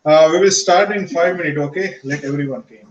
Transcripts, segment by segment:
We will start in 5 minutes, okay? Let everyone came.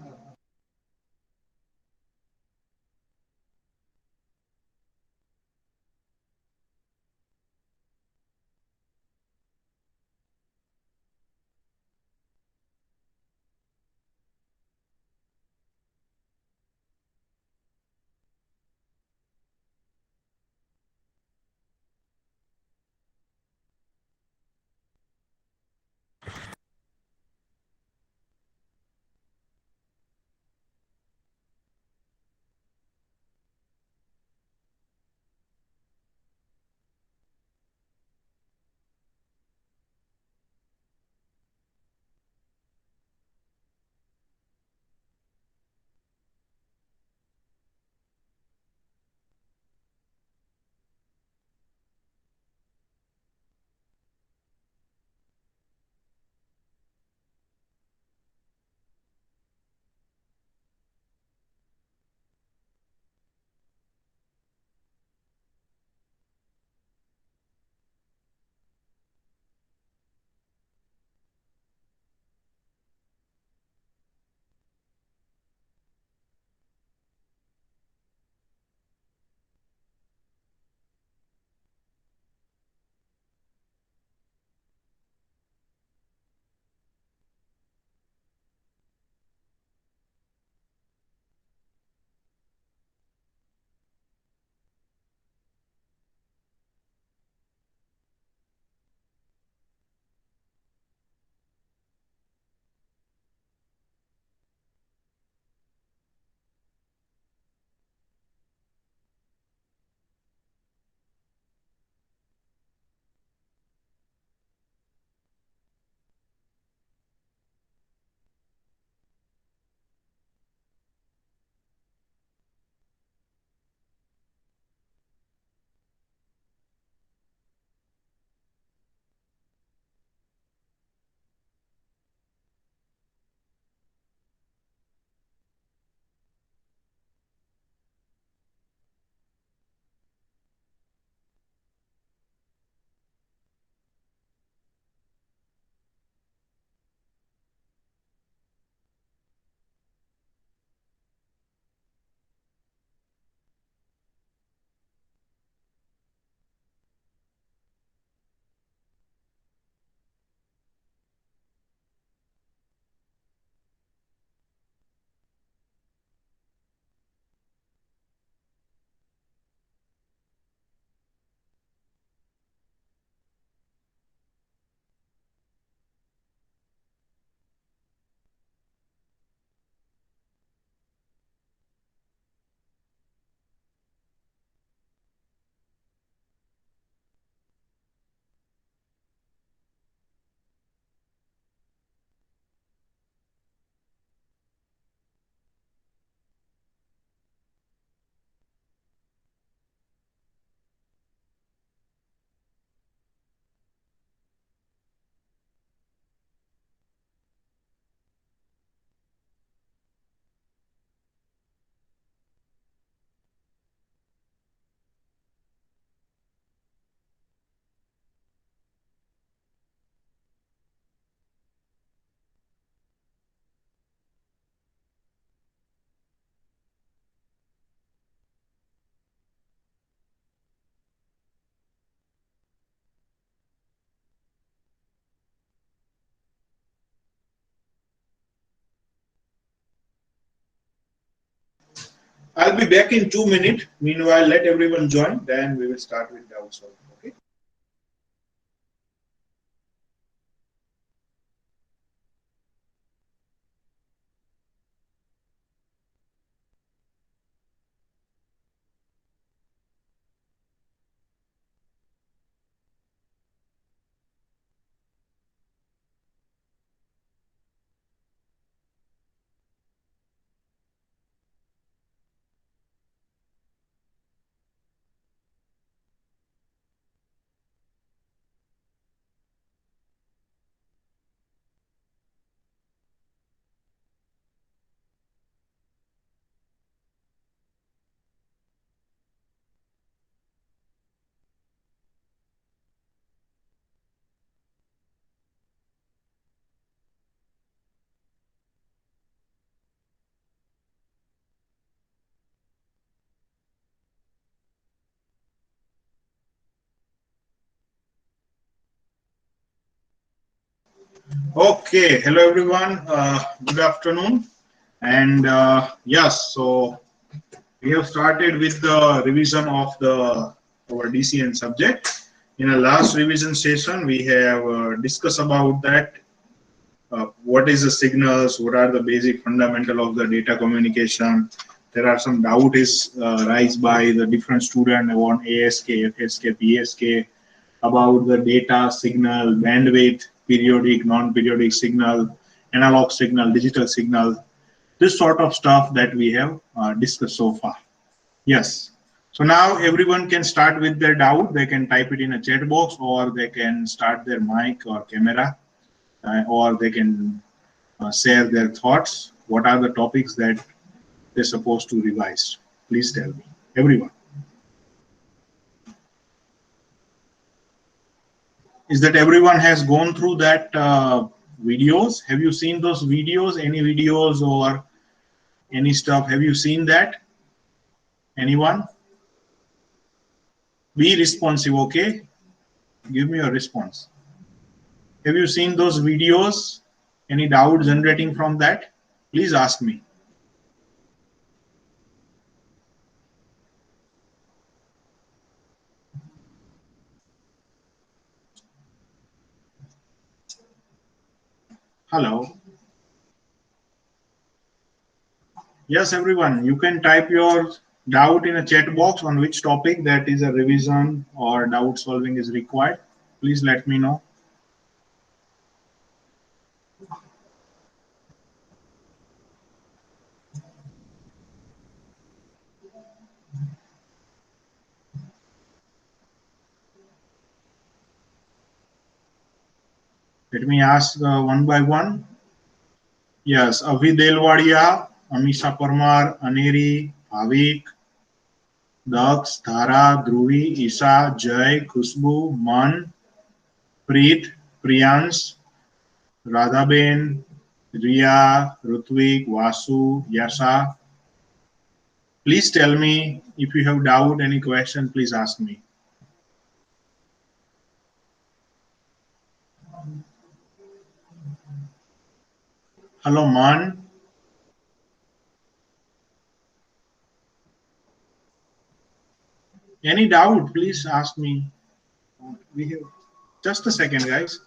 I'll be back in 2 minutes. Meanwhile, let everyone join. Then we will start with doubt solving. Okay. Okay, hello everyone. Good afternoon. And yes, so we have started with the revision of the our DCN subject. In a last revision session, we have discussed about that. What is the signals? What are the basic fundamental of the data communication? There are some doubt is raised by the different student on ASK, FSK, PSK about the data signal, bandwidth, periodic, non-periodic signal, analog signal, digital signal, this sort of stuff that we have discussed so far. Yes. So now everyone can start with their doubt. They can type it in a chat box or they can start their mic or camera or they can share their thoughts. What are the topics that they're supposed to revise? Please tell me. Everyone. Is that everyone has gone through that videos? Have you seen those videos? Any videos or any stuff? Have you seen that? Anyone? Be responsive, okay? Give me a response. Have you seen those videos? Any doubt generating from that? Please ask me. Hello. Yes, everyone. You can type your doubt in a chat box on which topic that is a revision or doubt solving is required. Please let me know. Let me ask one by one. Yes, Avi Delwadia, Amisha Parmar, Aneri, Avik, Dax, Dhara, Dhruvi, Isha, Jay, Khushbu, Man, Preet, Priyans, Radhaben, Riya, Rutvik, Vasu, Yasha. Please tell me if you have doubt, any question, please ask me. Hello, Man. Any doubt, please ask me. We have just a second, guys.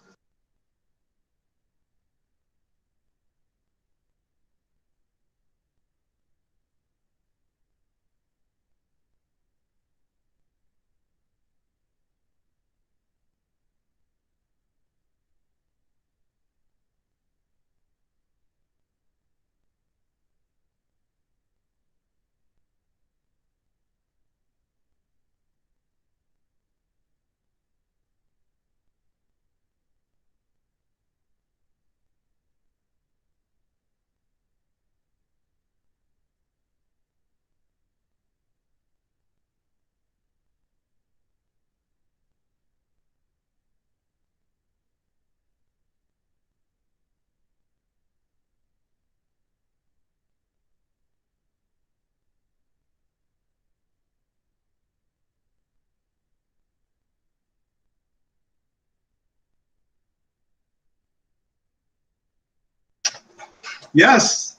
Yes,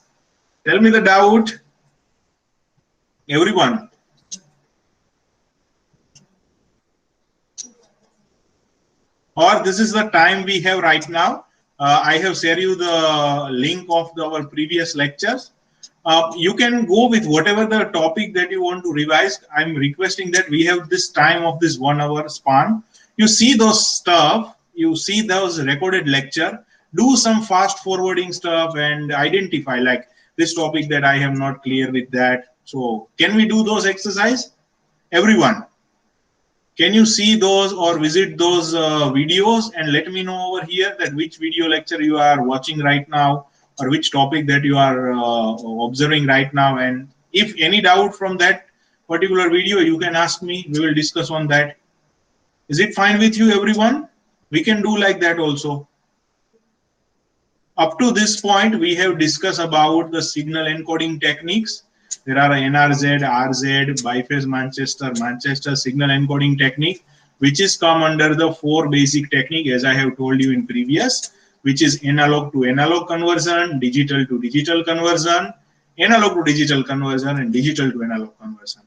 tell me the doubt, everyone. Or this is the time we have right now. I have shared you the link of our previous lectures. You can go with whatever the topic that you want to revise. I'm requesting that we have this time of this 1 hour span. You see those stuff, you see those recorded lecture, do some fast forwarding stuff and identify like this topic that I have not clear with that. So can we do those exercise? Everyone, can you see those or visit those videos and let me know over here that which video lecture you are watching right now or which topic that you are observing right now, and if any doubt from that particular video you can ask me, we will discuss on that. Is it fine with you, everyone? We can do like that also. Up to this point, we have discussed about the signal encoding techniques. There are NRZ, RZ, biphase Manchester signal encoding technique, which is come under the 4 basic technique as I have told you in previous. which is analog to analog conversion, digital to digital conversion, analog to digital conversion, and digital to analog conversion.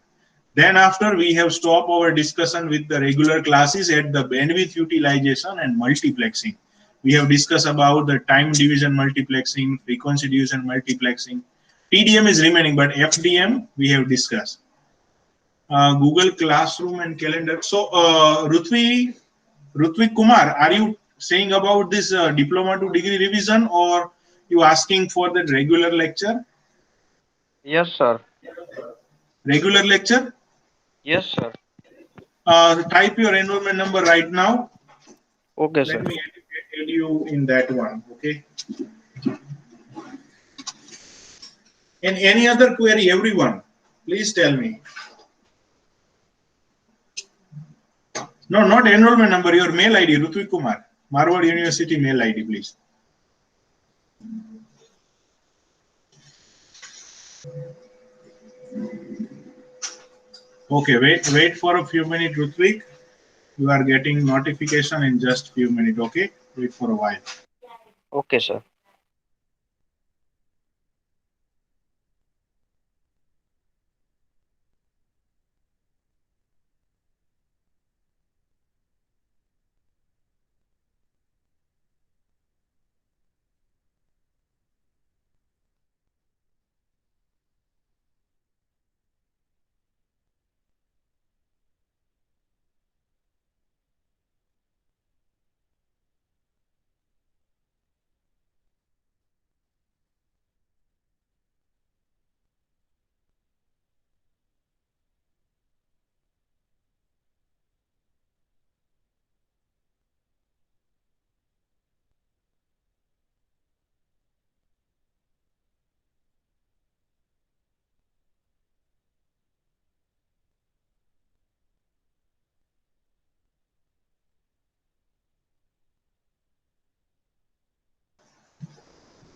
Then after we have stopped our discussion with the regular classes at the bandwidth utilization and multiplexing. We have discussed about the time division multiplexing, frequency division multiplexing. TDM is remaining, but FDM we have discussed. Google Classroom and calendar. So, Rutvik Kumar, are you saying about this diploma to degree revision, or you asking for the regular lecture? Yes, sir. Regular lecture? Yes, sir. Type your enrollment number right now. Okay, Let sir. me add you in that one. Okay. And any other query, everyone, please tell me. No, not enrollment number, your mail ID, Rutvik Kumar, Marward University mail ID, please. Okay, wait for a few minutes, Rutvik. You are getting notification in just few minutes. Okay, wait for a while. Okay, sir.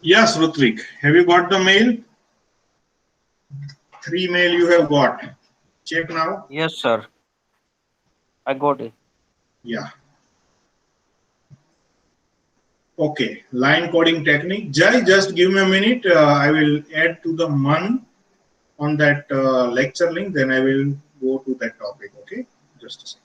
Yes, Rutvik, have you got the mail? 3 mail you have got. Check now. Yes, sir. I got it. Yeah. Okay, line coding technique. Jai, just give me a minute. I will add to the month on that lecture link. Then I will go to that topic. Okay, just a second.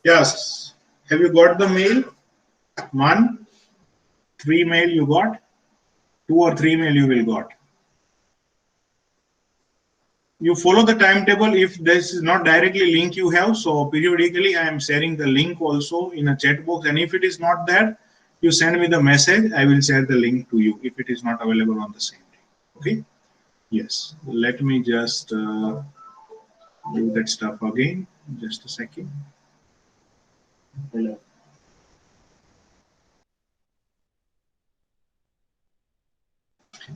Yes. Have you got the mail? One, three mail you got. Two or three mail you will got. You follow the timetable. If this is not directly link you have, so periodically I am sharing the link also in a chat box. And if it is not there, you send me the message. I will share the link to you if it is not available on the same day. Okay. Yes. Let me just do that stuff again. Just a second. Hello.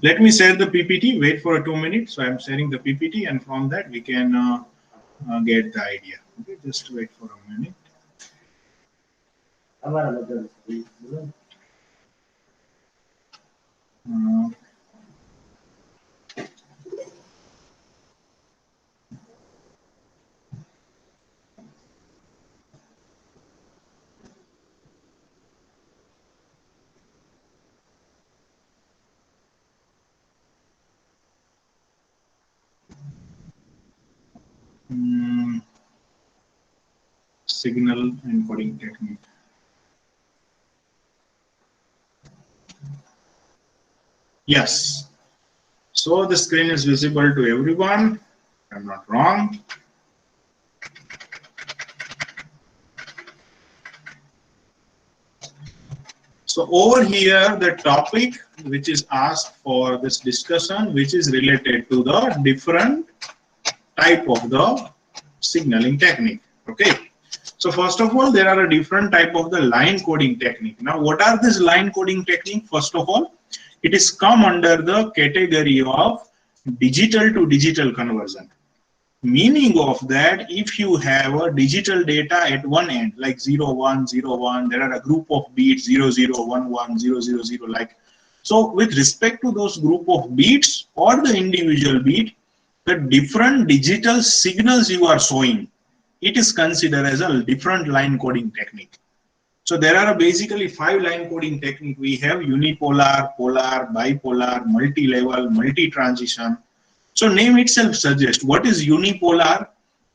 Let me share the PPT. Wait for 2 minutes. So I'm sharing the PPT, and from that we can get the idea. Okay, just wait for a minute. Uh, mm, Signal encoding technique. Yes. So the screen is visible to everyone. I'm not wrong. So over here, the topic which is asked for this discussion, which is related to the different type of the signaling technique. Okay. So first of all, there are a different type of the line coding technique. Now, what are this line coding technique? First of all, it is come under the category of digital to digital conversion. Meaning of that, if you have a digital data at one end, like 0, 1, 0, 1, there are a group of beats 0, 0, 1, 1, 0, 0, 0, like. So with respect to those group of beats or the individual beat, the different digital signals you are showing, it is considered as a different line coding technique. So there are basically 5 line coding technique. We have unipolar, polar, bipolar, multi-level, multi-transition. So name itself suggests what is unipolar.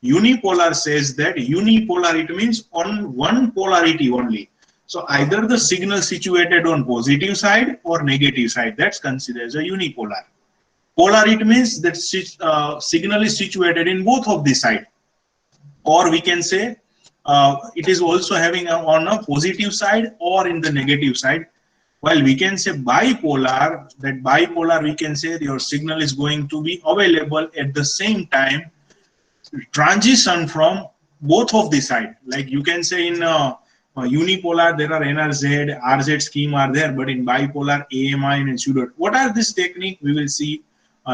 Unipolar says that unipolar, it means on one polarity only. So either the signal situated on positive side or negative side, that's considered as a unipolar. Polar, it means that signal is situated in both of the side, or we can say it is also having on a positive side or in the negative side. While we can say bipolar, that bipolar we can say your signal is going to be available at the same time, transition from both of the side. Like you can say in unipolar there are NRZ, RZ scheme are there, but in bipolar AMI and pseudo. What are this technique? We will see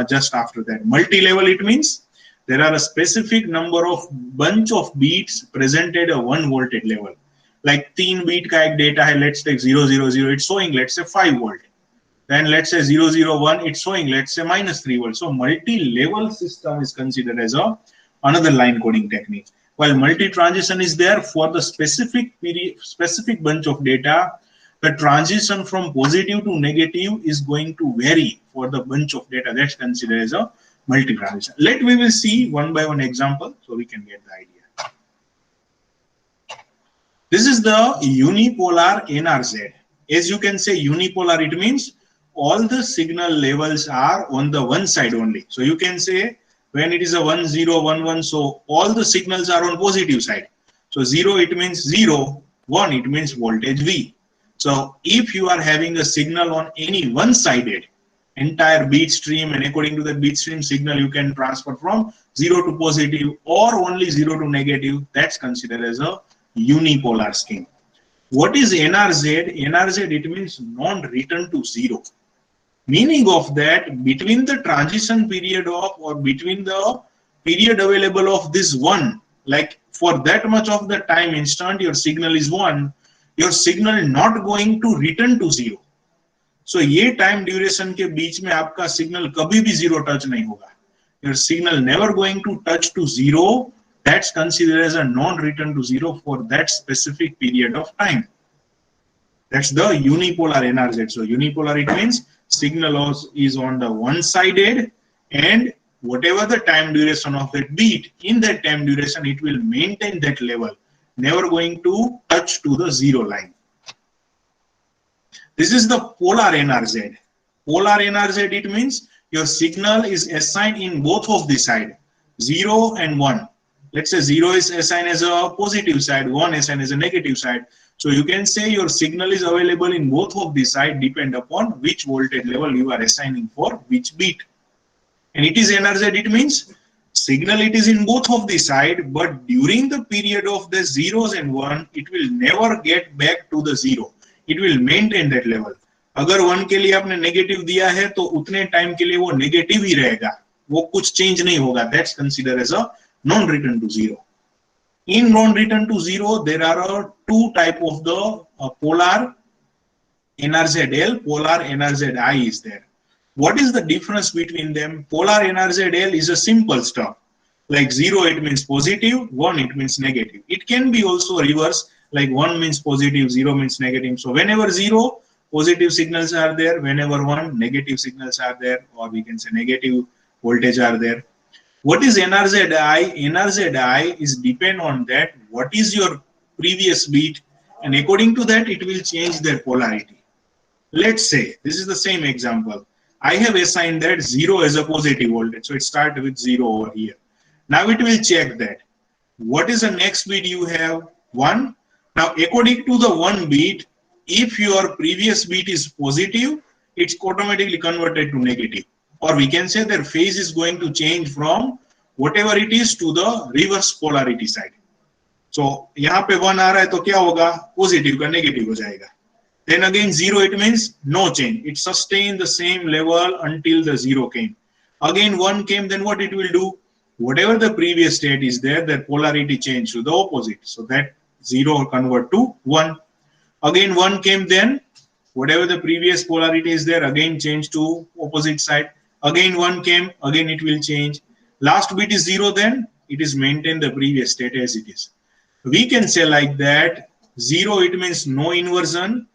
just after that. Multi-level, it means there are a specific number of bunch of beats presented at 1 voltage level. Like 3 beat का एक data है, let's take 000, it's showing let's say 5 volt. Then let's say 001, it's showing let's say -3 volt. So multi-level system is considered as another line coding technique. While multi-transition is there for the specific period, specific bunch of data, the transition from positive to negative is going to vary for the bunch of data. That's considered as a multi-transition. We will see one by one example so we can get the idea. This is the unipolar NRZ. As you can say unipolar, it means all the signal levels are on the one side only. So you can say when it is a 1, 0, 1, 1, so all the signals are on positive side. So 0, it means 0, 1, it means voltage V. So if you are having a signal on any one-sided entire beat stream, and according to the beat stream signal you can transfer from 0 to positive or only 0 to negative, that's considered as a unipolar scheme. What is NRZ? NRZ, it means non-return to 0. Meaning of that, between the transition period of, or between the period available of this 1, like for that much of the time instant your signal is 1, your signal not going to return to 0. So ये time duration के बीच में आपका signal कभी भी 0 touch नहीं होगा. Your signal never going to touch to 0. That's considered as a non-return to 0 for that specific period of time. That's the unipolar NRZ. So unipolar, it means signal is on the one-sided, and whatever the time duration of that beat, in that time duration it will maintain that level. never going to touch to the 0 line. This is the polar NRZ. Polar NRZ, it means your signal is assigned in both of the side, 0 and 1. Let's say 0 is assigned as a positive side, 1 assigned as a negative side. So you can say your signal is available in both of the side, depend upon which voltage level you are assigning for which bit. And it is NRZ, it means signal it is in both of the side, but during the period of the zeros and 1, it will never get back to the 0. It will maintain that level. अगर 1 के लिए आपने negative दिया है तो उतने time के लिए वो नेगेटिव ही रहेगा, वो कुछ चेंज नहीं होगा. That's considered as a non return to 0. In non-return to 0, there are two type of the polar NRZL, polar NRZI is there. What is the difference between them? Polar NRZL is a simple stuff. Like 0, it means positive, 1, it means negative. It can be also reverse, like 1 means positive, 0 means negative. So whenever 0, positive signals are there, whenever 1, negative signals are there, or we can say negative voltage are there. What is NRZI? NRZI is depend on that what is your previous bit, and according to that it will change their polarity. Let's say this is the same example. I have assigned that 0 as a positive voltage, so it starts with 0 over here. Now it will check that what is the next bit you have, 1. Now according to the 1 bit, if your previous bit is positive, it's automatically converted to negative. Or we can say their phase is going to change from whatever it is to the reverse polarity side. So यहाँ पे 1 आ रहा है तो क्या होगा, positive का negative हो जाएगा. Then again 0, it means no change. It sustained the same level until the 0 came. Again 1 came, then what it will do? Whatever the previous state is there, that polarity change to the opposite. So that 0 convert to 1. Again 1 came, then whatever the previous polarity is there, again change to opposite side. Again 1 came, again it will change. Last bit is 0, then it is maintain the previous state as it is. We can say like that, 0 it means no inversion,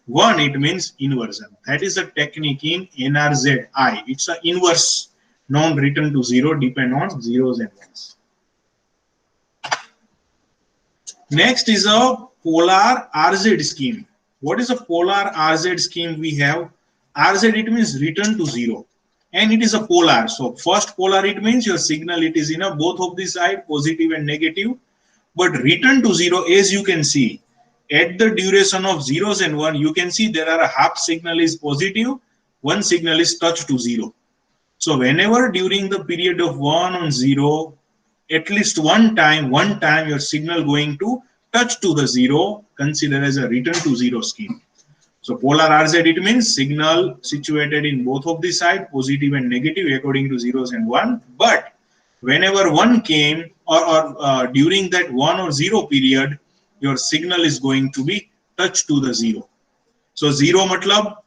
1 it means inversion. That is a technique in NRZI. It's an inverse, non-return to 0, depend on zeros and ones. Next is a polar RZ scheme. What is a polar RZ scheme we have? RZ it means return to 0. And it is a polar. So first polar it means your signal it is in a both of the side, positive and negative. But return to 0, as you can see, at the duration of zeros and 1, you can see there are a half signal is positive, one signal is touched to 0. So whenever during the period of 1 on 0, at least one time your signal going to touch to the 0, consider as a return to 0 scheme. So polar RZ it means signal situated in both of the side, positive and negative according to zeros and 1. But whenever 1 came or during that 1 or 0 period, your signal is going to be touched to the 0. So 0 matlab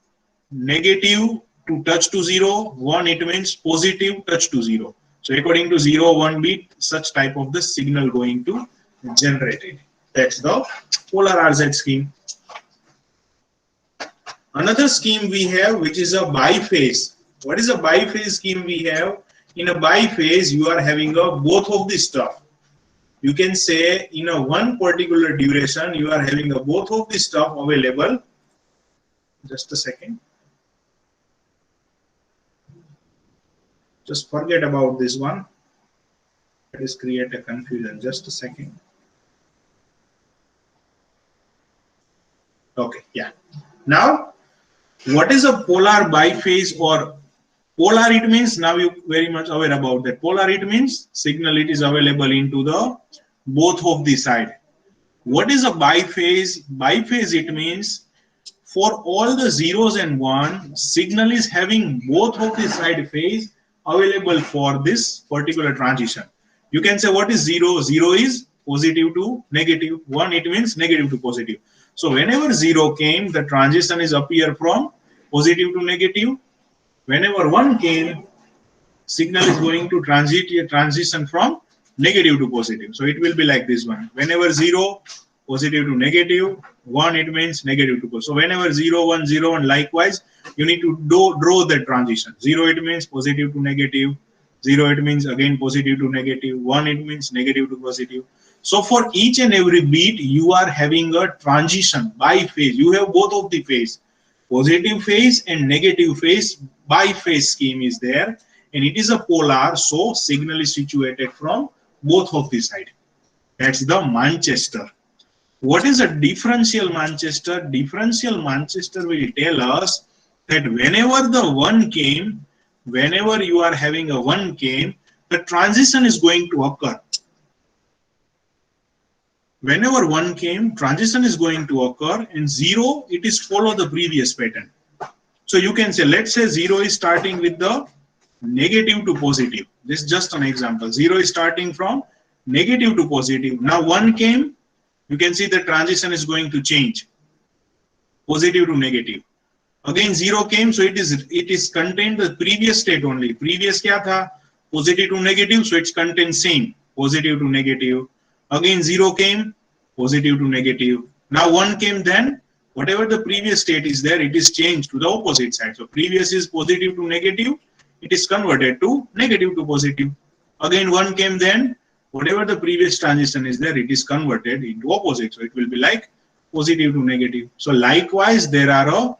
negative to touch to 0, 1 it means positive touch to 0. So according to 0, 1 bit, such type of the signal going to generated. That's the polar RZ scheme. Another scheme we have, which is a biphase. What is a biphase scheme we have? In a biphase, you are having a both of the stuff. You can say in a one particular duration, you are having a both of the stuff available. Just a second. Just forget about this one. Let us create a confusion. Just a second. Okay, yeah. Now, what is a polar biphase or polar? It means now you very much aware about that. Polar it means signal it is available into the both of the side. What is a biphase? Biphase it means for all the zeros and 1, signal is having both of the side phase available for this particular transition. You can say what is 0? 0 is positive to negative. 1 it means negative to positive. So whenever 0 came, the transition is appear from positive to negative. Whenever 1 came, signal is going to transition from negative to positive. So it will be like this one. Whenever 0, positive to negative, 1 it means negative to positive. So whenever 0, 1, 0, 1, likewise, you need to draw the transition. 0 it means positive to negative, 0 it means again positive to negative, 1 it means negative to positive. So for each and every bit, you are having a transition by phase. You have both of the phase, positive phase and negative phase. Biphase scheme is there, and it is a polar, so signal is situated from both of the side. That's the Manchester. What is a differential Manchester? Differential Manchester will tell us that whenever the one came, whenever you are having a one came, the transition is going to occur. Whenever one came, transition is going to occur, and zero, it is follow the previous pattern. So you can say, let's say zero is starting with the negative to positive. This is just an example. Zero is starting from negative to positive. Now one came, you can see the transition is going to change, positive to negative. Again zero came, so it is contained the previous state only. Previous kya tha? Positive to negative, so it's contained same, positive to negative. Again zero came, positive to negative. Now one came, then whatever the previous state is there, it is changed to the opposite side. So previous is positive to negative, it is converted to negative to positive. Again one came, then whatever the previous transition is there, it is converted into opposite. So it will be like positive to negative. So likewise, there are a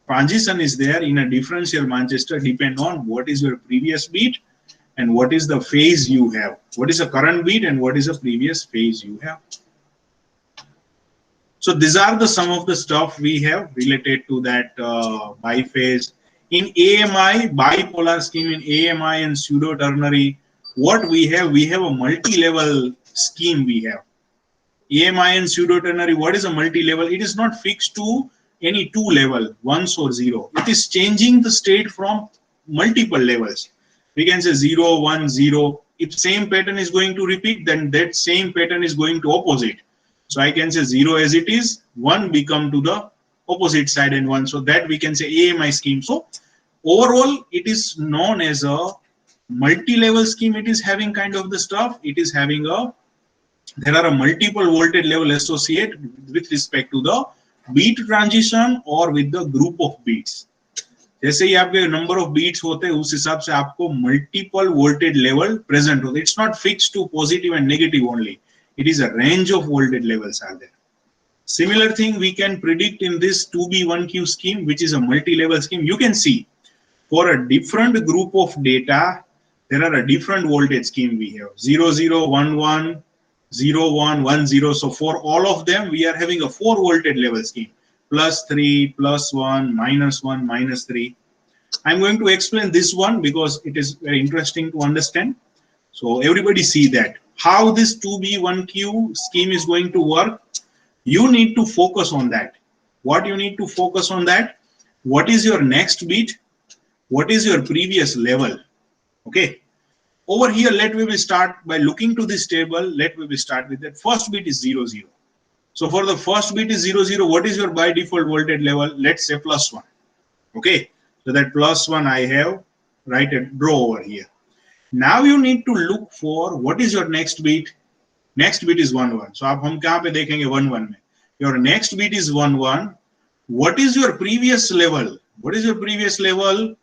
transition is there in a differential Manchester depend on what is your previous beat and what is the phase you have. What is the current beat and what is the previous phase you have. So these are the some of the stuff we have related to that biphase. In AMI, bipolar scheme in AMI and pseudo ternary, what we have a multi-level scheme we have. AMI and pseudo ternary, what is a multi-level? It is not fixed to any two level, ones or zero. It is changing the state from multiple levels. We can say 0, 1, 0. If same pattern is going to repeat, then that same pattern is going to opposite. So I can say 0 as it is, 1 become to the opposite side and 1. So that we can say AMI scheme. So overall, it is known as a multi-level scheme. It is having kind of the stuff. It is having a, there are a multiple voltage level associated with respect to the beat transition or with the group of beats. जैसे ही आपके number of beats होते हैं उस हिसाब से आपको multiple voltage level present होते हैं. It's not fixed to positive and negative only. It is a range of voltage levels are there. Similar thing we can predict in this 2B1Q scheme, which is a multi-level scheme. You can see for a different group of data, there are a different voltage scheme we have. 0, 0, 1, 1, 0, 1, 1, 0. So for all of them, we are having a 4 voltage level scheme. +3, +1, -1, -3. I'm going to explain this one because it is very interesting to understand. So everybody see that. How this 2B1Q scheme is going to work, you need to focus on that. What you need to focus on that? What is your next beat? What is your previous level? Okay. Over here, let me start by looking to this table. Let me start with that. First beat is 0, 0. So for the first beat is 0, 0. What is your by default voltage level? Let's say +1. Okay. So that +1 I have, write a draw over here. Now you need to look for what is your next beat. Next beat is 1, 1. So आप हम कहाँ पे देखेंगे 1, 1 में. Your next beat is 1, 1. What is your previous level? What is your previous level?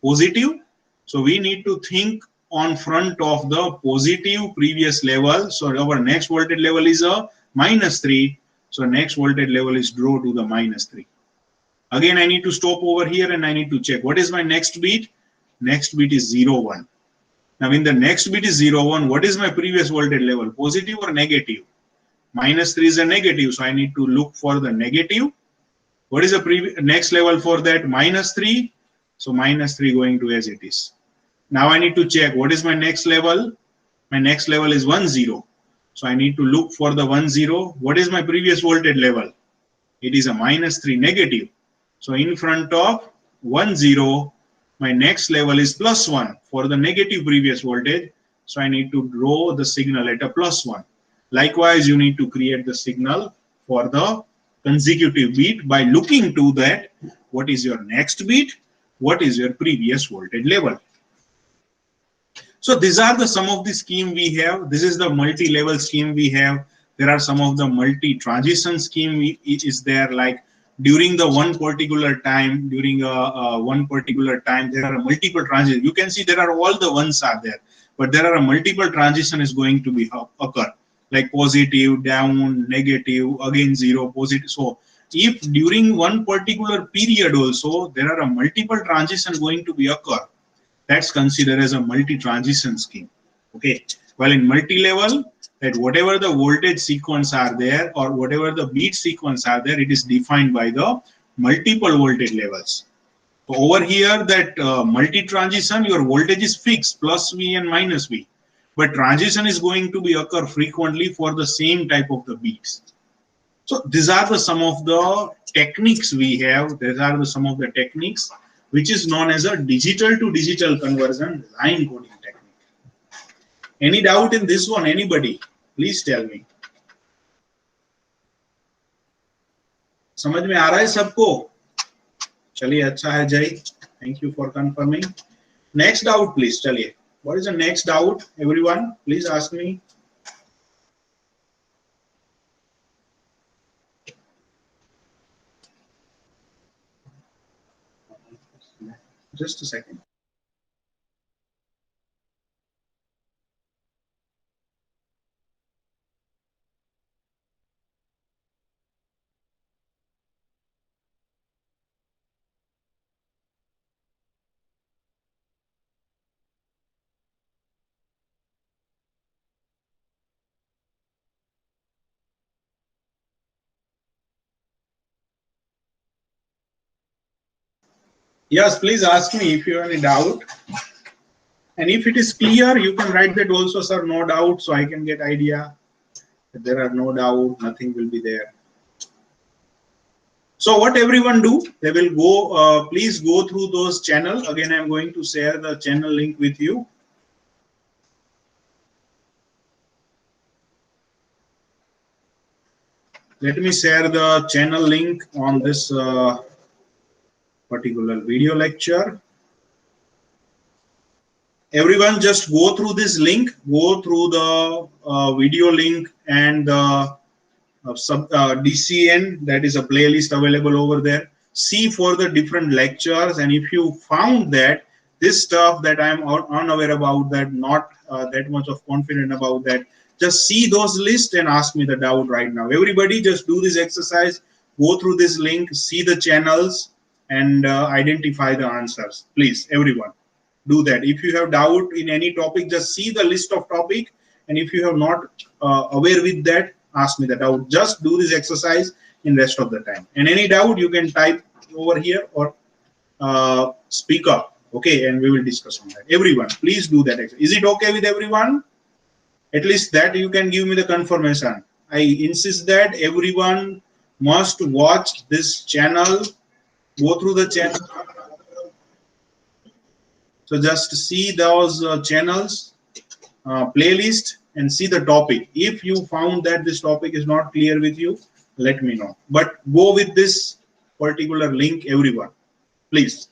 Positive. So we need to think on front of the positive previous level. So our next voltage level is a -3. So next voltage level is draw to the -3. Again, I need to stop over here and I need to check what is my next beat. Next beat is 0, 1. Now, in the next bit is 0, 1, what is my previous voltage level? Positive or negative? -3 is a negative, so I need to look for the negative. What is the next level for that? -3. So -3 going to as it is. Now I need to check what is my next level. My next level is 1, 0. So I need to look for the 1, 0. What is my previous voltage level? It is a -3 negative. So in front of 1, 0, my next level is +1 for the negative previous voltage. So I need to draw the signal at a +1. Likewise, you need to create the signal for the consecutive beat by looking to that. What is your next beat? What is your previous voltage level? So these are the some of the scheme we have. This is the multi-level scheme we have. There are some of the multi-transition scheme is there, like during the one particular time, one particular time, there are multiple transitions. You can see there are all the ones are there, but there are a multiple transition is going to be occur. like positive, down, negative, again zero, positive. So if during one particular period also there are a multiple transition going to be occur, that's considered as a multi-transition scheme. Okay. While in multi-level, that whatever the voltage sequence are there or whatever the beat sequence are there, it is defined by the multiple voltage levels. So over here, that multi-transition, your voltage is fixed, plus V and minus V. But transition is going to be occur frequently for the same type of the beats. So these are the some of the techniques we have. These are the some of the techniques which is known as a digital to digital conversion line coding technique. Any doubt in this one? Anybody? Please tell me. समझ में आ रहा है सबको? चलिए अच्छा है जय. Thank you for confirming. Next doubt, please. चलिए. What is the next doubt? Everyone, please ask me. Just a second. Yes, please ask me if you have any doubt. And if it is clear, you can write that also, sir, no doubt, so I can get idea. If there are no doubt, nothing will be there. So what everyone do, they will go, please go through those channels. Again, I'm going to share the channel link with you. Let me share the channel link on this particular video lecture. Everyone just go through this link, go through the video link and the DCN, that is a playlist available over there. See for the different lectures, and if you found that this stuff that I'm unaware about, that not that much of confident about that, just see those lists and ask me the doubt right now. Everybody just do this exercise, go through this link, see the channels and identify the answers. Please, everyone, do that. If you have doubt in any topic, just see the list of topic, and if you have not aware with that, ask me the doubt. Just do this exercise in rest of the time, and any doubt you can type over here or speak up, okay, and we will discuss on that. Everyone, please do that. Is it okay with everyone? At least that you can give me the confirmation. I insist that everyone must watch this channel, go through the channel. So just see those channels, playlist, and see the topic. If you found that this topic is not clear with you, let me know. But go with this particular link, everyone, please.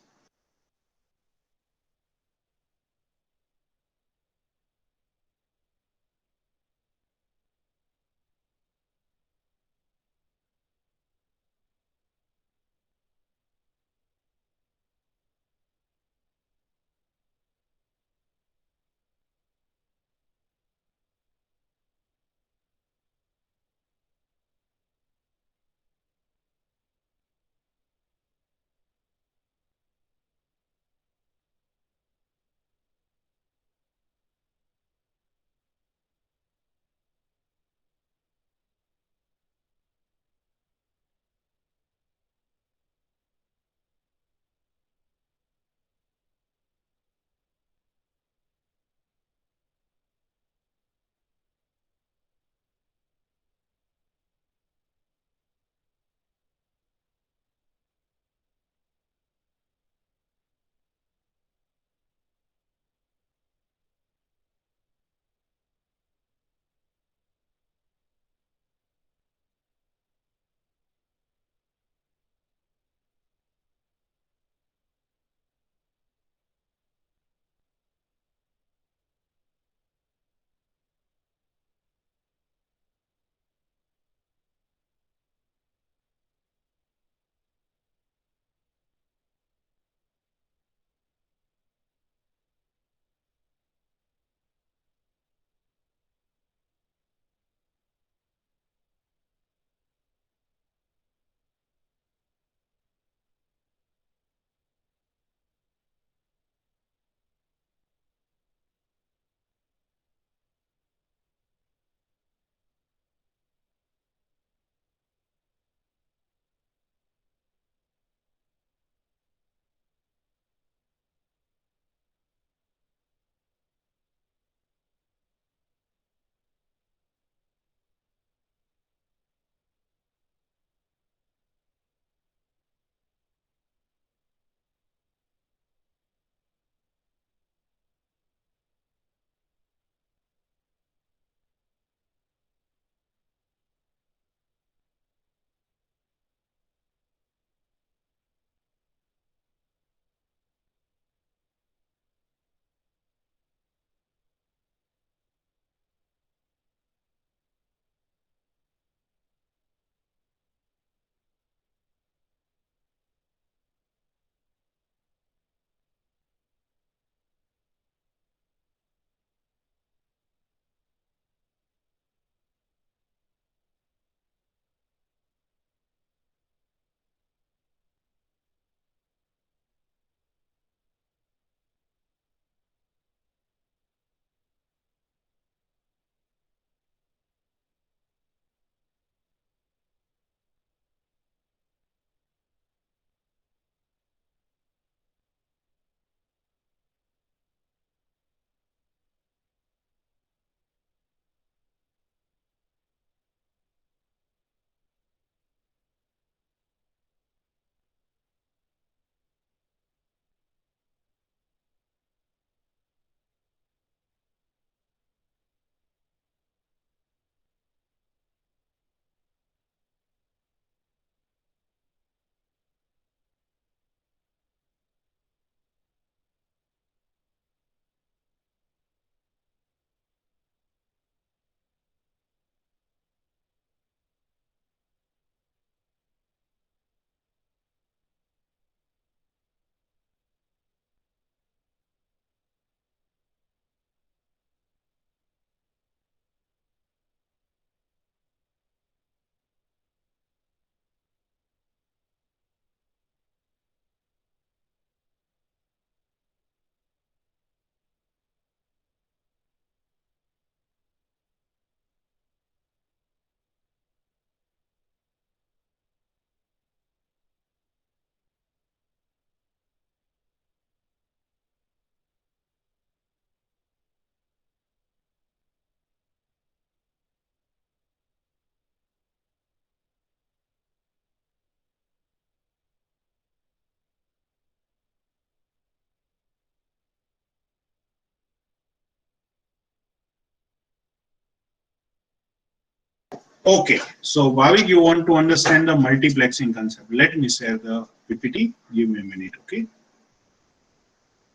Okay, so Bhavik, you want to understand the multiplexing concept. Let me share the PPT. Give me a minute, okay?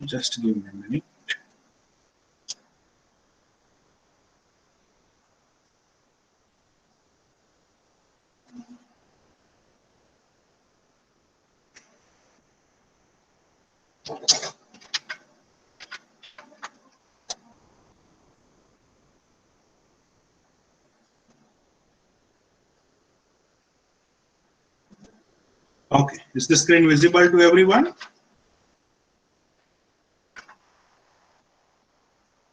Just give me a minute. Okay, is the screen visible to everyone?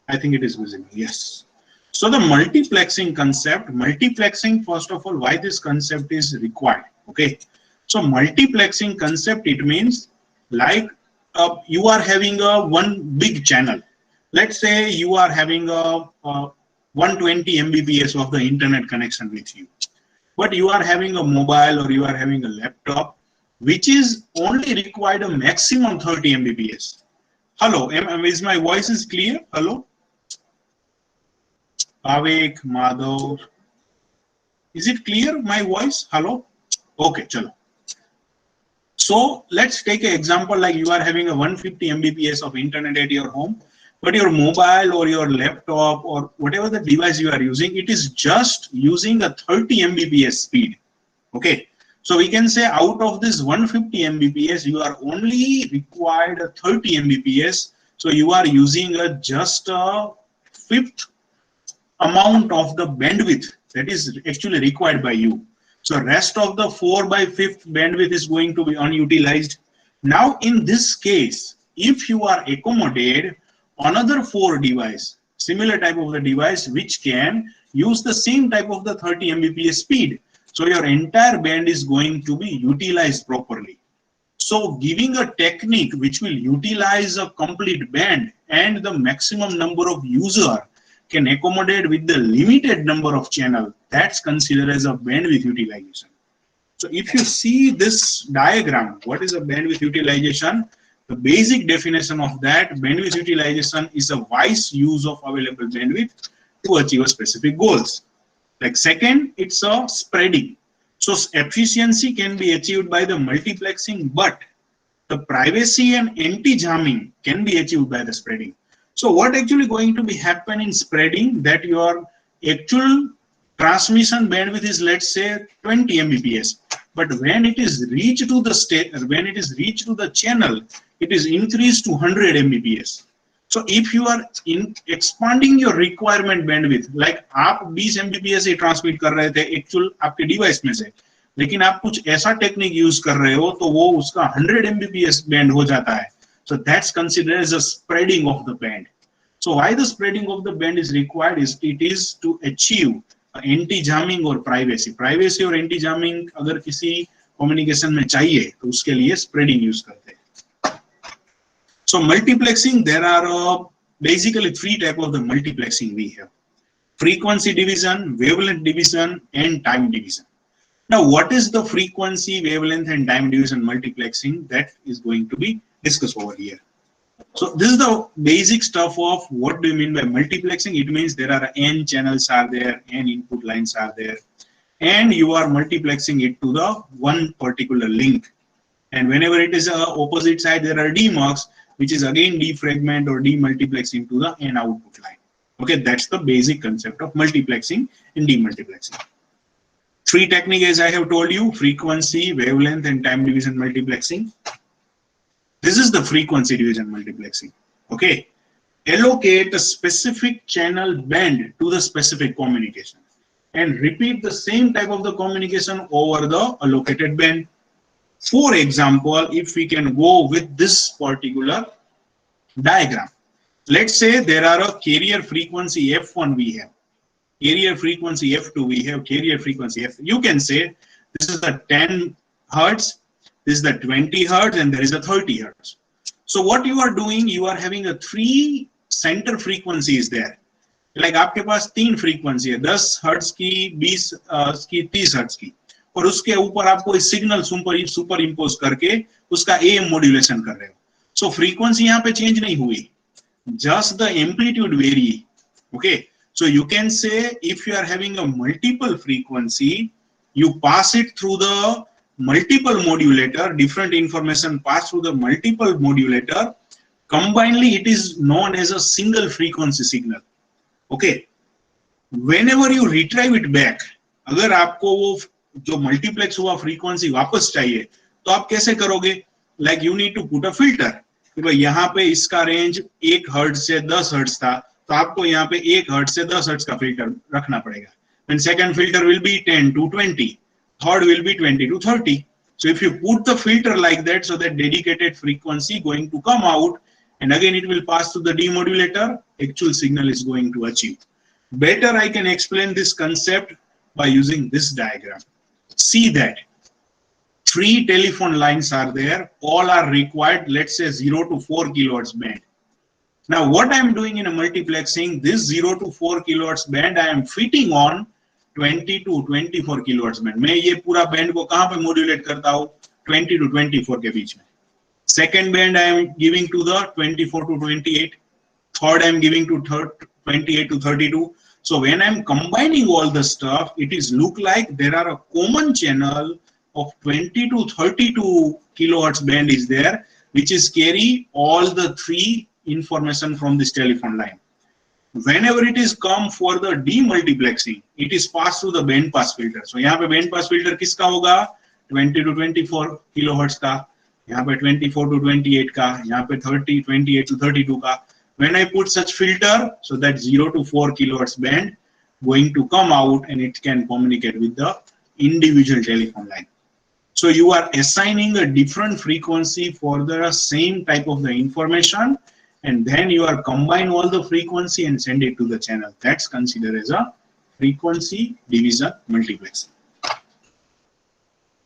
I think it is visible, yes. So the multiplexing concept, multiplexing, first of all, why this concept is required, okay? So multiplexing concept, it means like you are having a one big channel. Let's say you are having a 120 Mbps of the internet connection with you, but you are having a mobile or you are having a laptop, which is only required a maximum 30 Mbps. Hello, is my voice is clear? Hello? Avik, Madhav. Is it clear, my voice? Hello? Okay, chalo. So let's take an example like you are having a 150 Mbps of internet at your home, but your mobile or your laptop or whatever the device you are using, it is just using a 30 Mbps speed. Okay. So we can say out of this 150 Mbps, you are only required a 30 Mbps. So you are using a just a fifth amount of the bandwidth that is actually required by you. So rest of the 4 by 5th bandwidth is going to be unutilized. Now in this case, if you are accommodated another 4 device, similar type of the device which can use the same type of the 30 Mbps speed, so your entire band is going to be utilized properly. So giving a technique which will utilize a complete band and the maximum number of user can accommodate with the limited number of channel, that's considered as a bandwidth utilization. So if you see this diagram, what is a bandwidth utilization? The basic definition of that, bandwidth utilization is a wise use of available bandwidth to achieve a specific goals. Like second, it's a spreading. So efficiency can be achieved by the multiplexing, but the privacy and anti-jamming can be achieved by the spreading. So what actually going to be happen in spreading, that your actual transmission bandwidth is, let's say, 20 Mbps, but when it is reached to the state, when it is reached to the channel, it is increased to 100 Mbps. So if you are in expanding your requirement bandwidth, like आप 20 Mbps ही transmit कर रहे थे actual आपके device में से, लेकिन आप कुछ ऐसा टेक्निक यूज कर रहे हो तो वो उसका 100 Mbps बैंड हो जाता है. So that's considered as a spreading of the band. So why the spreading of the band is required is it is to achieve anti-jamming or privacy. Privacy और anti-jamming अगर किसी communication में चाहिए तो उसके लिए spreading use करते हैं. So multiplexing, there are basically 3 types of the multiplexing we have: frequency division, wavelength division, and time division. Now, what is the frequency, wavelength, and time division multiplexing? That is going to be discussed over here. So this is the basic stuff of what do you mean by multiplexing. It means there are n channels are there, n input lines are there, and you are multiplexing it to the one particular link. And whenever it is opposite side, there are demarks, which is again defragment or demultiplexing to the n output line. Okay, that's the basic concept of multiplexing and demultiplexing. 3 techniques, as I have told you: frequency, wavelength, and time division multiplexing. This is the frequency division multiplexing. Okay, allocate a specific channel band to the specific communication and repeat the same type of the communication over the allocated band. For example, if we can go with this particular diagram, let's say there are a carrier frequency F1 we have, carrier frequency F2 we have, carrier frequency F. You can say this is the 10 hertz, this is the 20 hertz, and there is a 30 hertz. So what you are doing, you are having a 3 center frequencies there. Like आपके पास 3 frequency है, 10 hertz की, 20 की, 30 hertz की, और उसके ऊपर आप कोई सिग्नल सुपर इम्पोज करके उसका AM मॉड्यूलेशन कर रहे हो. सो फ्रीक्वेंसी यहाँ पे चेंज नहीं हुई, just the amplitude very. Okay, So you can say if you are having a multiple frequency, you pass it through the multiple modulator, different information pass through the multiple modulator, combinedly it is known as a single frequency signal. Okay, whenever you retrieve it back, अगर आपको वो जो multiplex हुआ frequency वापस चाहिए तो आप कैसे करोगे? Like you need to put a filter कि भाई यहाँ पे इसका रेंज 1 हर्ट्ज से 10 हर्ट्ज था, तो आपको यहाँ पे 1 हर्ट्ज से 10 हर्ट्ज का फिल्टर रखना पड़ेगा. Then second filter will be 10 to 20, third will be 20 to 30. So if you put the filter like that, so that dedicated frequency going to come out, and again it will pass to the demodulator, actual signal is going to achieve. Better I can explain this concept by using this diagram. See that 3 telephone lines are there, all are required, let's say 0 to 4 kilohertz band. Now what I am doing in a multiplexing, this 0 to 4 kilohertz band I am fitting on 20 to 24 kilohertz band. मैं ये पूरा band को कहाँ पे modulate करता हूँ? 20 to 24 के बीच में. Second band I am giving to the 24 to 28. Third I am giving to 28 to 32. So when I am combining all the stuff, it is look like there are a common channel of 20 to 32 kilohertz band is there, which is carry all the 3 information from this telephone line. Whenever it is come for the demultiplexing, it is passed through the band pass filter. So यहाँ पे band pass filter किसका होगा? 20 to 24 kilohertz का, यहाँ पे 24 to 28 का, यहाँ पे 28 to 32 का. When I put such filter, so that 0 to 4 kilohertz band going to come out and it can communicate with the individual telephone line. So you are assigning a different frequency for the same type of the information, and then you are combine all the frequency and send it to the channel. That's considered as a frequency division multiplexing.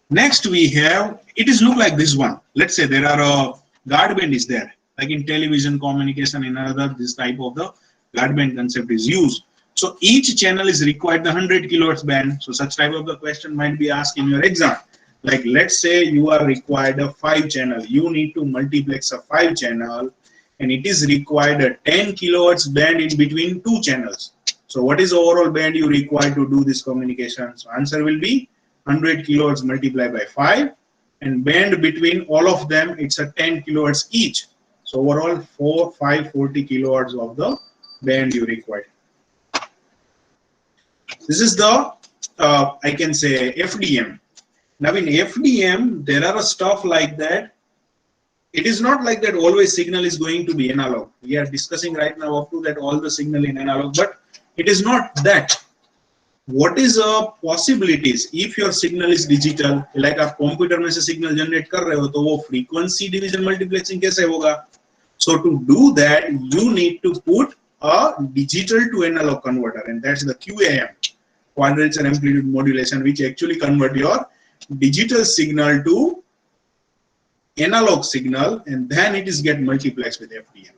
Next we have, it is look like this one. Let's say there are a guard band is there, like in television communication in another, this type of the guard band concept is used. So each channel is required the 100 kilohertz band. So such type of the question might be asked in your exam. Like let's say you are required a 5 channel, you need to multiplex a 5 channel, and it is required a 10 kilohertz band in between 2 channels. So what is the overall band you require to do this communication? So answer will be 100 kilohertz multiplied by 5, and band between all of them it's a 10 kilohertz each. So overall 540 kilohertz of the band you require. This is the I can say FDM. Now in FDM there are stuff like that. It is not like that always signal is going to be analog. We are discussing right now up to that all the signal in analog, but it is not that. What is a possibilities if your signal is digital, like आप computer में से signal generate कर रहे हो तो वो frequency division multiplexing कैसे होगा? So to do that you need to put a digital to analog converter, and that's the QAM, quadrature amplitude modulation, which actually convert your digital signal to analog signal, and then it is get multiplexed with FDM.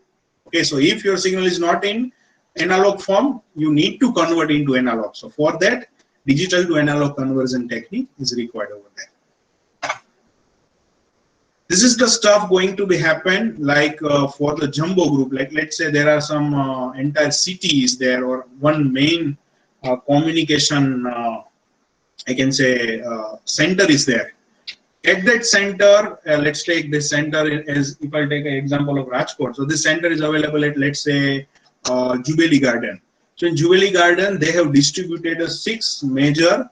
Okay, so if your signal is not in analog form, you need to convert into analog. So for that, digital to analog conversion technique is required over there. This is the stuff going to be happen like for the jumbo group. Like let's say there are some entire cities there, or one main communication I can say center is there. At that center, let's take this center as if I take an example of Rajkot. So this center is available at let's say Jubilee Garden. So in Jubilee Garden, they have distributed 6 major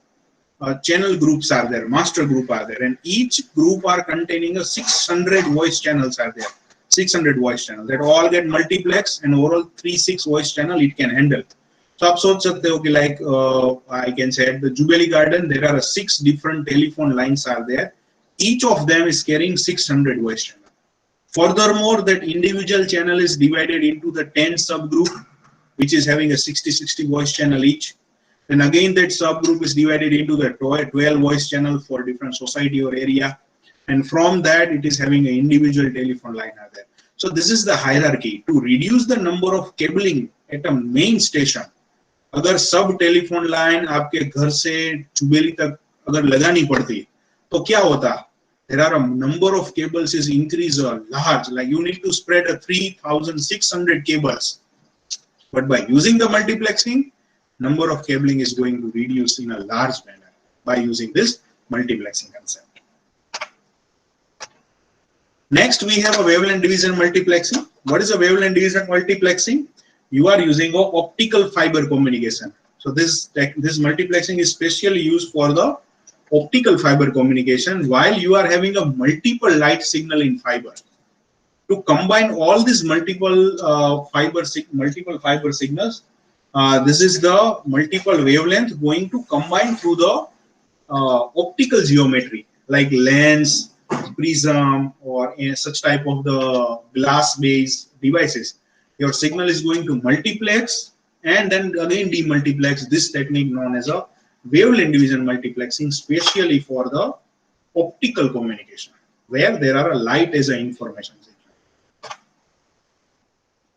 channel groups are there, master group are there, and each group are containing a 600 voice channels are there, 600 voice channels that all get multiplex, and overall 3-6 voice channel it can handle. So आप सोच सकते हो कि like I can say at the Jubilee Garden there are 6 different telephone lines are there. Each of them is carrying 600 voice channel. Furthermore, that individual channel is divided into the 10 subgroup, which is having a 60-60 voice channel each. Then again that subgroup is divided into the 12 voice channel for different society or area. And from that it is having an individual telephone line are there. So this is the hierarchy. To reduce the number of cabling at a main station, अगर सब telephone line आपके घर से चुबेली तक अगर लगानी पड़ती तो क्या होता? There are a number of cables is increase large, like you need to spread a 3,600 cables. But by using the multiplexing, number of cabling is going to reduce in a large manner by using this multiplexing concept. Next, we have a wavelength division multiplexing. What is a wavelength division multiplexing? You are using a optical fiber communication. So this multiplexing is specially used for the optical fiber communication while you are having a multiple light signal in fiber. To combine all these multiple fiber signals, this is the multiple wavelength going to combine through the optical geometry like lens, prism, or such type of the glass-based devices. Your signal is going to multiplex and then again demultiplex. This technique known as a wavelength division multiplexing, specially for the optical communication, where there are a light as an information signal.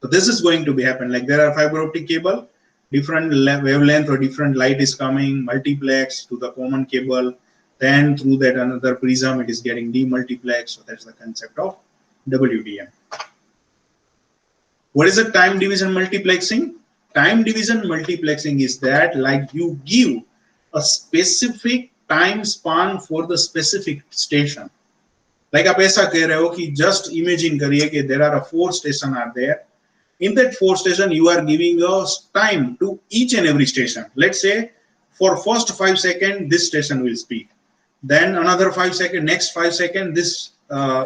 So this is going to be happen like there are fiber optic cable, different wavelength or different light is coming, multiplex to the common cable, then through that another prism it is getting demultiplexed. So that's the concept of WDM. What is a time division multiplexing? Time division multiplexing is that like you give a specific time span for the specific station. Like आप ऐसा कह रहे हो कि just imagine करिए कि there are 4 stations are there. In that 4 station, you are giving a time to each and every station. Let's say for first 5 seconds, this station will speak. Then another 5 seconds, next 5 seconds, this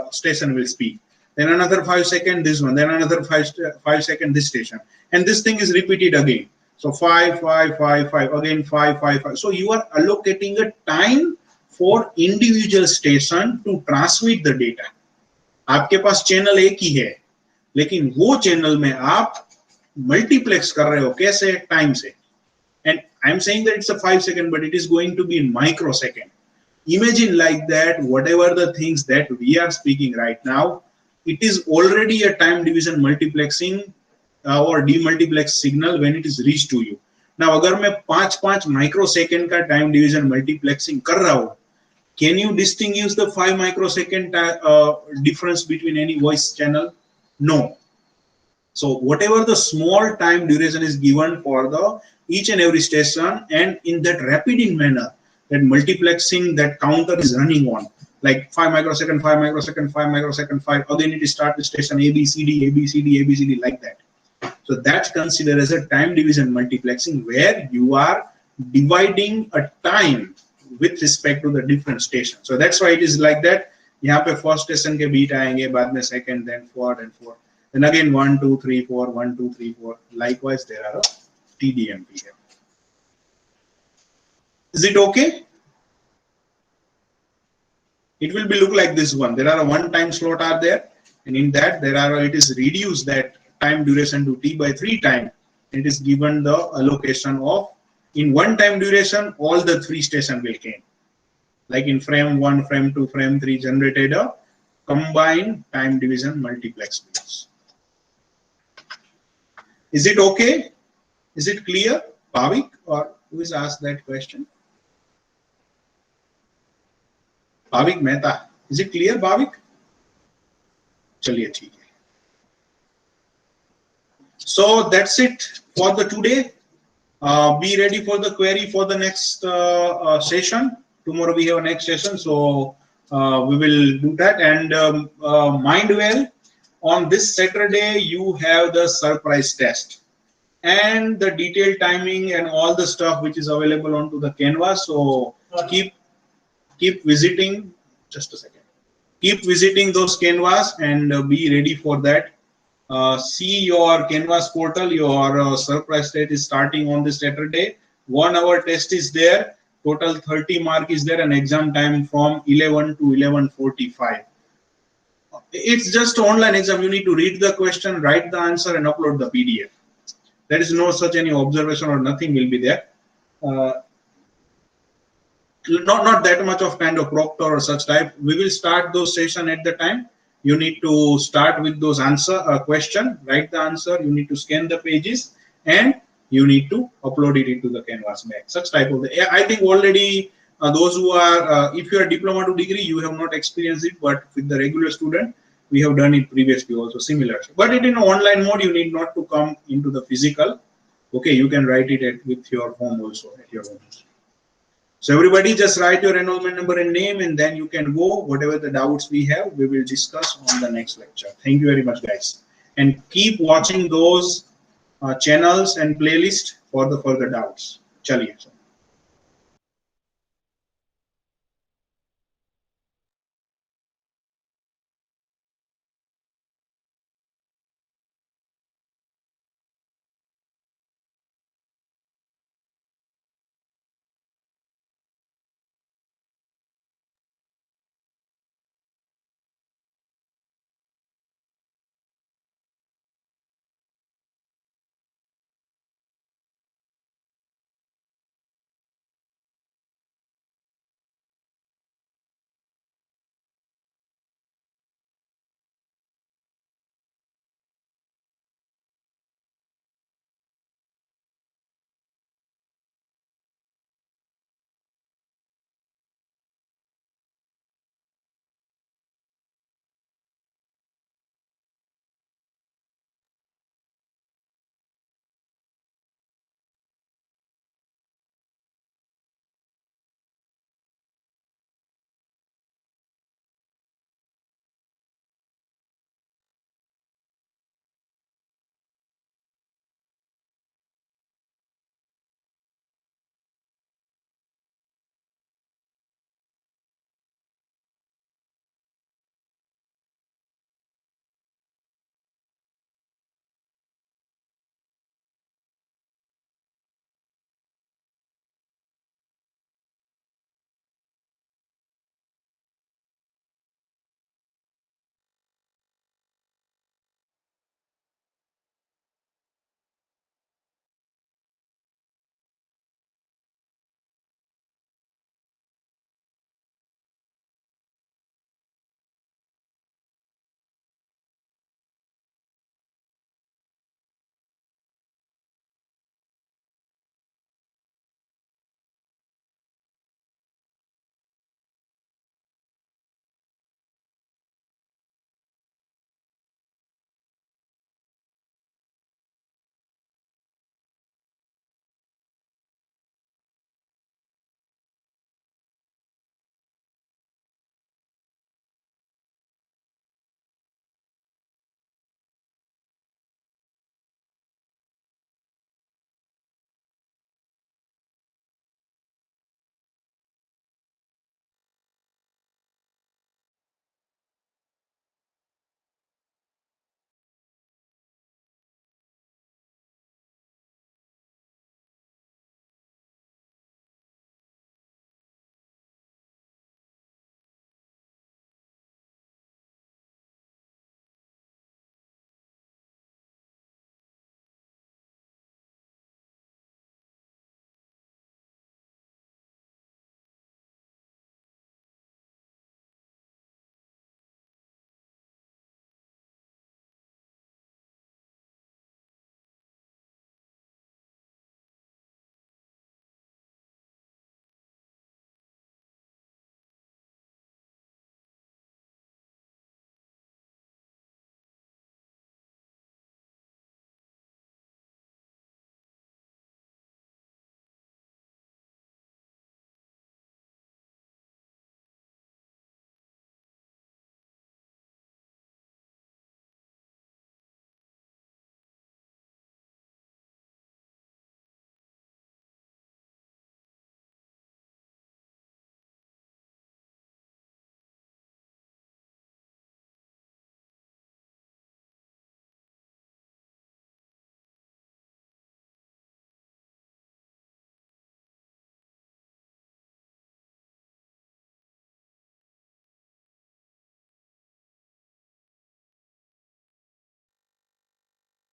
station will speak. Then another 5 seconds, this one. Then another 5 seconds, this station. And this thing is repeated again. So 5, 5, 5, 5, again 5, 5, 5. So you are allocating a time for individual station to transmit the data. आपके पास channel एक ही है, लेकिन वो channel में आप multiplex कर रहे हो कैसे? टाइम से. And I'm saying that it's a 5 second, but it is going to be in microsecond. Imagine like that, whatever the things that we are speaking right now, it is already a time division multiplexing or demultiplex signal when it is reached to you. Now, अगर मैं 5 microsecond का time division multiplexing कर रहा हूँ, can you distinguish the 5 microsecond difference between any voice channel? No. So whatever the small time duration is given for the each and every station, and in that rapid in manner, that multiplexing, that counter is running on, like 5 microsecond, 5 microsecond, 5 microsecond, 5, again it starts with station A, B, C, D, A, B, C, D, A, B, C, D, like that. So that's considered as a time division multiplexing, where you are dividing a time with respect to the different stations. So that's why it is like that. यहाँ पे first station के beat आएंगे, बाद में second, then fourth and fourth. Then again 1, 2, 3, 4, 1, 2, 3, 4. Likewise, there are a TDMP here. Is it okay? It will be look like this one. There are a 1 time slot are there, and in that there are it is reduced that time duration to T by 3 time. It is given the allocation of in 1 time duration all the 3 stations will came. Like in frame 1, frame 2, frame 3 generated a combined time division multiplex bills. Is it okay? Is it clear? Bhavik, or who is asked that question? Bhavik Mehta. Is it clear, Bhavik? चलिए ठीक है. So that's it for the today. Be ready for the query for the next session. Tomorrow we have a next session, so we will do that. And mind well, on this Saturday you have the surprise test and the detailed timing and all the stuff which is available onto the canvas. So keep visiting. Just a second. Keep visiting those canvas and be ready for that. See your canvas portal. Your surprise test is starting on this Saturday. 1 hour test is there. Total 30 mark is there, and exam time from 11 to 11:45. It's just online exam. You need to read the question, write the answer, and upload the PDF. There is no such any observation or nothing will be there. Not that much of kind of proctor or such type. We will start those session at the time. You need to start with those answer question, write the answer. You need to scan the pages, and you need to upload it into the canvas bag. Such type of I think already those who are if you are diploma to degree, you have not experienced it, but with the regular student, We have done it previously also similar, but it in online mode. You need not to come into the physical. Okay, you can write it with your home also at your home. So everybody just write your enrollment number and name, and then you can go. Whatever the doubts we have, we will discuss on the next lecture. Thank you very much, guys, and keep watching those channels and playlist for the further doubts. Chaliye.